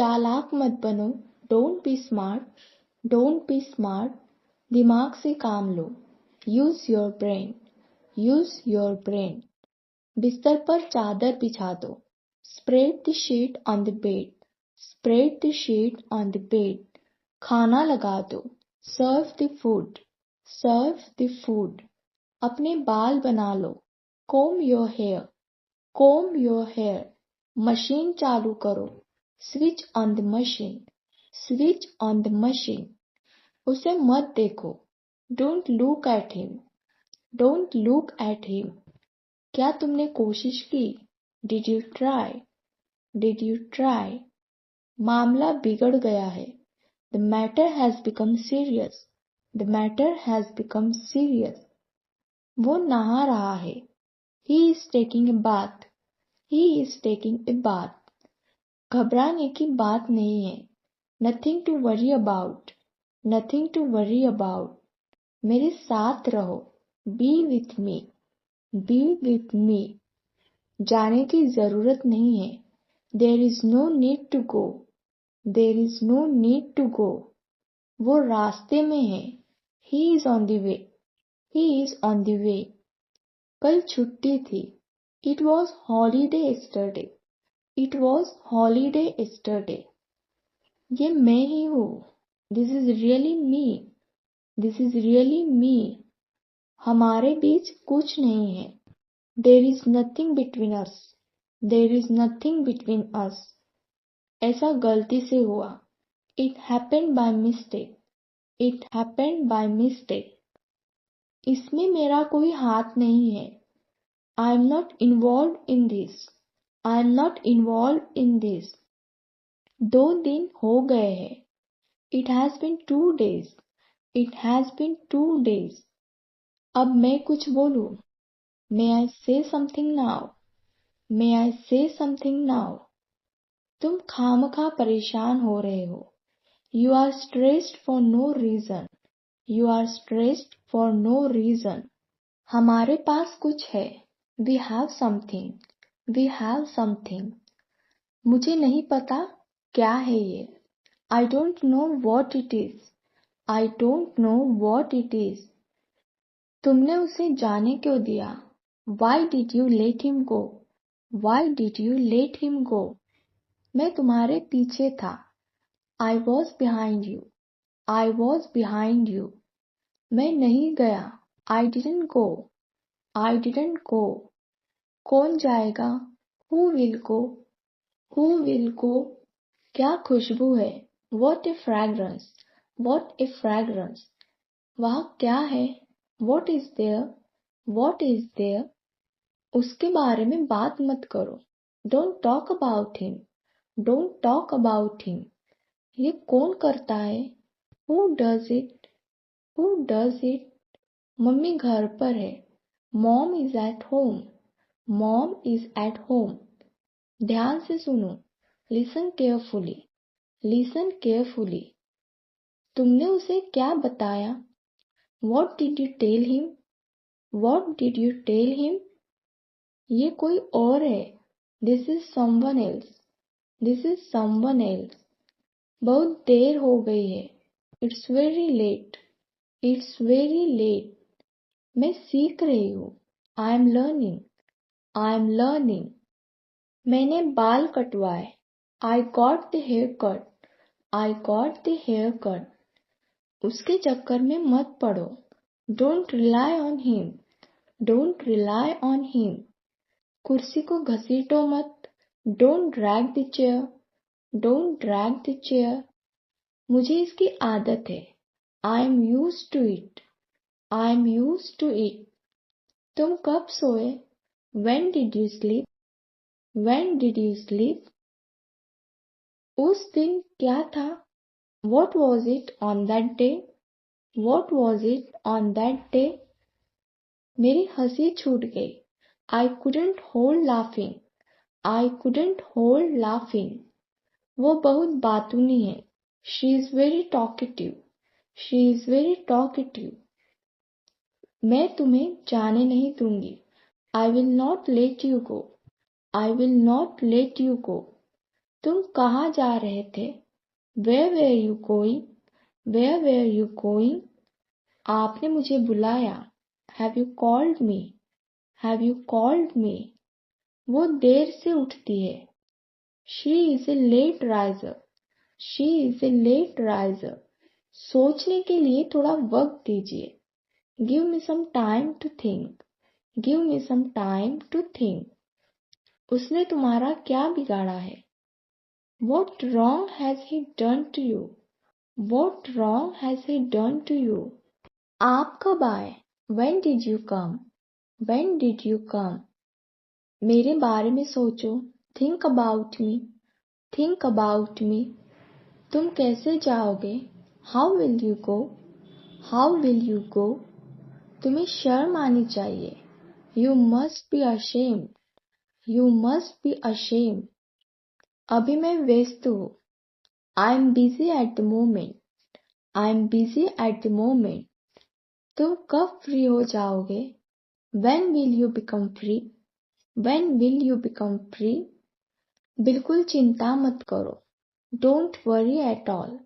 चालाक मत बनो, don't be smart, don't be smart. दिमाग से काम लो, use your brain, use your brain. बिस्तर पर चादर बिछा दो, spread the sheet on the bed, spread the sheet on the bed. खाना लगा दो, serve the food, serve the food. अपने बाल बना लो, comb your hair, comb your hair. Machine चालू करो, switch on the machine, switch on the machine. उसे मत देखो, don't look at him, don't look at him. क्या तुमने कोशिश की? Did you try, did you try. मामला बिगड़ गया है, the matter has become serious, the matter has become serious. वो नहा रहा है, he is taking a bath, he is taking a bath. घबराने की बात नहीं है, nothing to worry about, nothing to worry about. मेरे साथ रहो, be with me, be with me. जाने की जरूरत नहीं है, there is no need to go, there is no need to go. वो रास्ते में है, he is on the way, he is on the way. कल छुट्टी थी, it was holiday yesterday, it was holiday yesterday. ये मैं ही हूँ, this is really me, this is really me. हमारे बीच कुछ नहीं है, there is nothing between us, there is nothing between us. ऐसा गलती से हुआ, it happened by mistake, it happened by mistake. इसमें मेरा कोई हाथ नहीं है, I am not involve in this, I am not involve in this. 2 दिन हो गए हैं, it has been 2 days, it has been 2 days। अब मैं कुछ बोलूं, मे आई से समथिंग नाउ, मे आई से समथिंग नाउ। तुम खामखा परेशान हो रहे हो, you are stressed for no reason, you are stressed for no reason. हमारे पास कुछ है, we have something, we have something. मुझे नहीं पता क्या है ये, I don't know what it is, I don't know what it is. तुमने उसे जाने क्यों दिया, why did you let him go, why did you let him go. मैं तुम्हारे पीछे था, I was behind you, I was behind you. मैं नहीं गया, I didn't go, I didn't go. कौन जाएगा, who will go, who will go. क्या खुशबू है, what a fragrance, what a fragrance. वहाँ क्या है, what is there, what is there. उसके बारे में बात मत करो, don't talk about him, don't talk about him. ये कौन करता है, who does it, who does it. Mummy घर पर है, mom is at home, mom is at home. ध्यान से सुनो, लिसन केयरफुली, लिसन केयरफुली। तुमने उसे क्या बताया, what did you tell him, what did you tell him. ये कोई और है, this is someone else, this is someone else. बहुत देर हो गई है, it's very late, it's very late. मैं सीख रही हूँ, I am learning, I am learning. मैंने बाल कटवाए, I got the hair cut, I got the hair cut. उसके चक्कर में मत पड़ो, don't rely on him, don't rely on him. कुर्सी को घसीटो मत, don't drag the chair, don't drag the chair. मुझे इसकी आदत है, I am use to it, I am use to it. तुम कब सोए, when did you sleep, when did you sleep. उस दिन क्या था, what was it on that day, what was it on that day. मेरी हंसी छूट गई, I couldn't hold laughing, I couldn't hold laughing. वो बहुत बातूनी है, she is very talkative, she is very talkative. मैं तुम्हें जाने नहीं दूंगी, I will not let you go, I will not let you go. तुम कहाँ जा रहे थे? Where were you going? Where were you going? आपने मुझे बुलाया। Have you called me? Have you called me? वो देर से उठती है। She is a late riser. She is a late riser. सोचने के लिए थोड़ा वक्त दीजिए। Give me some time to think. Give me some time to think. उसने तुम्हारा क्या बिगाड़ा है? What wrong has he done to you? What wrong has he done to you? आप कब आए? When did you come? When did you come? मेरे बारे में सोचो। Think about me. Think about me. तुम कैसे जाओगे? How will you go? How will you go? तुम्हें शर्म आनी चाहिए। You must be ashamed. You must be ashamed. अभी मैं व्यस्त हूँ। I'm busy at the moment. I'm busy at the moment. तुम कब फ्री हो जाओगे? When will you become free? When will you become free? बिल्कुल चिंता मत करो। Don't worry at all.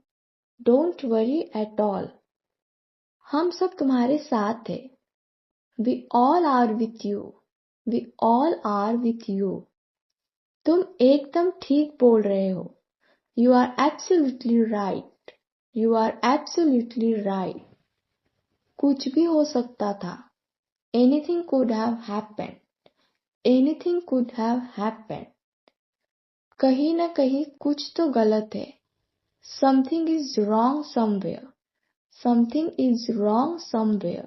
Don't worry at all. हम सब तुम्हारे साथ हैं। We all are with you. We all are with you. तुम एकदम ठीक बोल रहे हो। You are absolutely right. You are absolutely right. कुछ भी हो सकता था। Anything could have happened. Anything could have happened. कहीं न कहीं कुछ तो गलत है। Something is wrong somewhere. Something is wrong somewhere.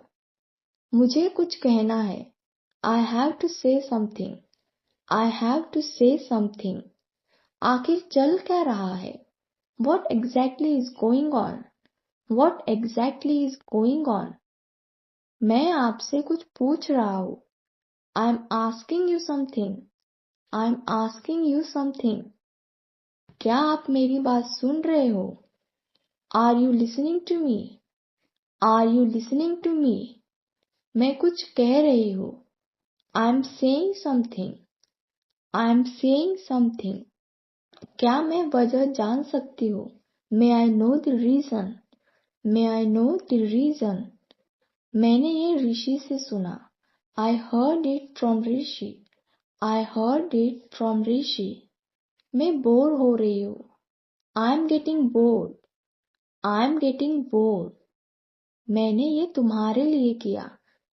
मुझे कुछ कहना है। I have to say something. I have to say something. आखिर चल क्या रहा है? What exactly is going on? What exactly is going on? मैं आपसे कुछ पूछ रहा हूँ। I'm asking you something. I'm asking you something. क्या आप मेरी बात सुन रहे हो? Are you listening to me? Are you listening to me? मैं कुछ कह रही हूँ। I'm saying something. I'm saying something. क्या मैं वजह जान सकती हूँ? May I know the reason? May I know the reason? मैंने ये ऋषि से सुना। I heard it from Rishi. I heard it from ऋषि. मैं बोर हो रही हूँ। I'm getting bored. I'm getting bored. मैंने ये तुम्हारे लिए किया।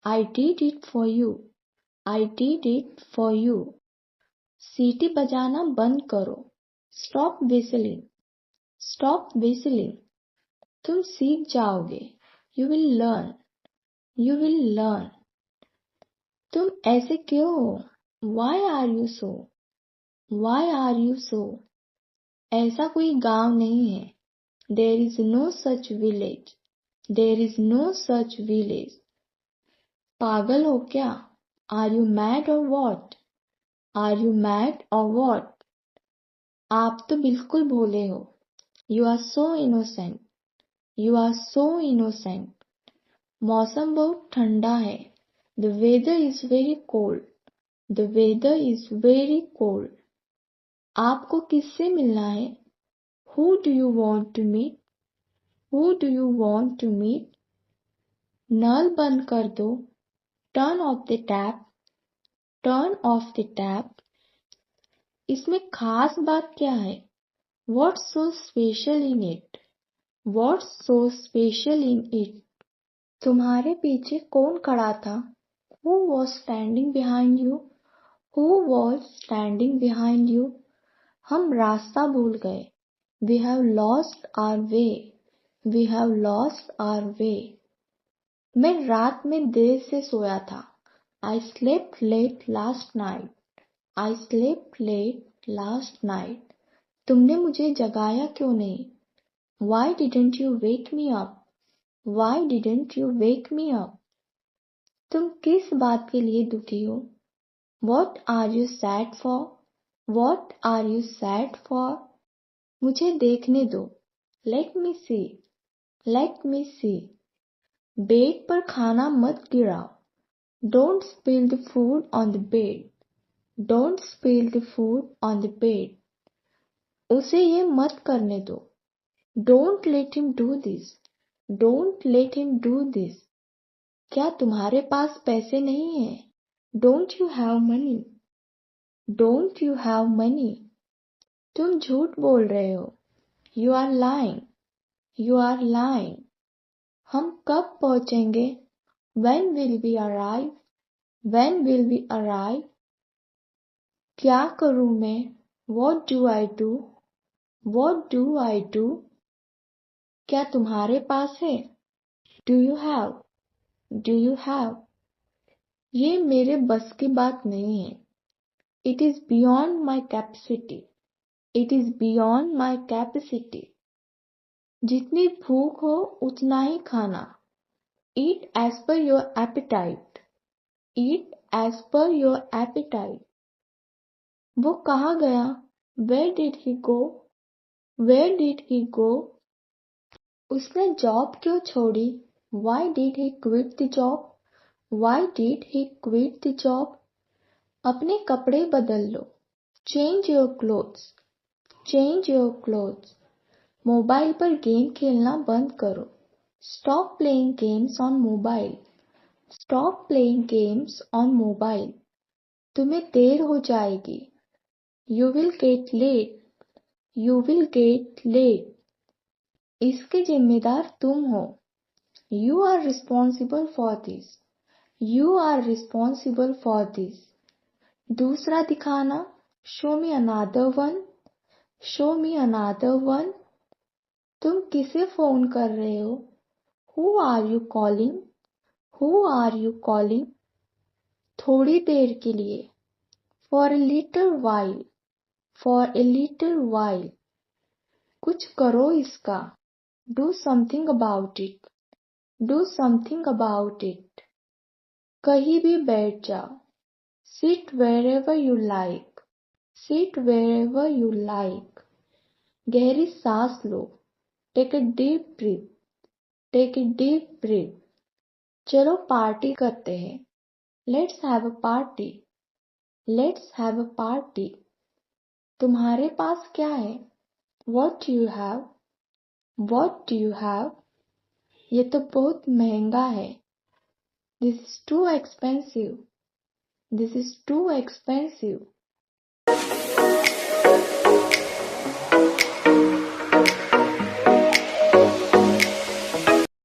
I did it for you. I did it for you. सीटी बजाना बंद करो। Stop whistling. Stop whistling. तुम सीख जाओगे। You will learn. You will learn. तुम ऐसे क्यों हो? Why are you so? Why are you so? ऐसा कोई गांव नहीं है। There is no such village. There is no such village. पागल हो क्या? Are you mad or what? Are you mad or what? आप तो बिल्कुल भोले हो। You are so innocent. You are so innocent. मौसम बहुत ठंडा है। The weather is very cold. The weather is very cold. आपको किससे मिलना है? Who do you want to meet? Who do you want to meet? नल बंद कर दो। Turn off the tap. Turn off the tap. इसमें खास बात क्या है? What's so special in it? What's so special in it? तुम्हारे पीछे कौन खड़ा था? Who was standing behind you? Who was standing behind you? हम रास्ता भूल गए। We have lost our way. We have lost our way. मैं रात में देर से सोया था। I slept late last night. I slept late last night. तुमने मुझे जगाया क्यों नहीं? Why didn't you wake me up? Why didn't you wake me up? तुम किस बात के लिए दुखी हो? What are you sad for? What are you sad for? मुझे देखने दो। Let me see. Let me see. Bed पर खाना मत गिराओ। Don't spill the food on the bed. Don't spill the food on the bed. उसे ये मत करने दो। Don't let him do this. Don't let him do this. क्या तुम्हारे पास पैसे नहीं है? Don't you have money? Don't you have money? तुम झूठ बोल रहे हो। You are lying. You are lying. हम कब पहुंचेंगे? When will we arrive? When will we arrive? क्या करूं मैं? What do I do? What do I do? क्या तुम्हारे पास है? Do you have? Do you have? ये मेरे बस की बात नहीं है। It is beyond my capacity. It is beyond my capacity. जितनी भूख हो उतना ही खाना। Eat as per your appetite. Eat as per your appetite. वो कहाँ गया? Where did he go? Where did he go? उसने जॉब क्यों छोड़ी? Why did he quit the job? Why did he quit the job? अपने कपड़े बदल लो। Change your clothes. Change your clothes. Mobile पर गेम खेलना बंद करो। Stop playing games on mobile. Stop playing games on mobile. तुम्हें देर हो जाएगी। You will get late. You will get late. इसके जिम्मेदार तुम हो। You are responsible for this. You are responsible for this. दूसरा दिखाना। Show me another one. Show me another one. तुम किसे फोन कर रहे हो? Who are you calling? Who are you calling? थोड़ी देर के लिए। For a little while. For a little while. कुछ करो इसका। Do something about it. Do something about it. कहीं भी बैठ जाओ। Sit wherever you like. Sit wherever you like. गहरी सांस लो। Take a deep breath. Take a deep breath. चलो पार्टी करते हैं। Let's have a party. Let's have a party. तुम्हारे पास क्या है? What do you have? What do you have? ये तो बहुत महंगा है। This is too expensive. This is too expensive.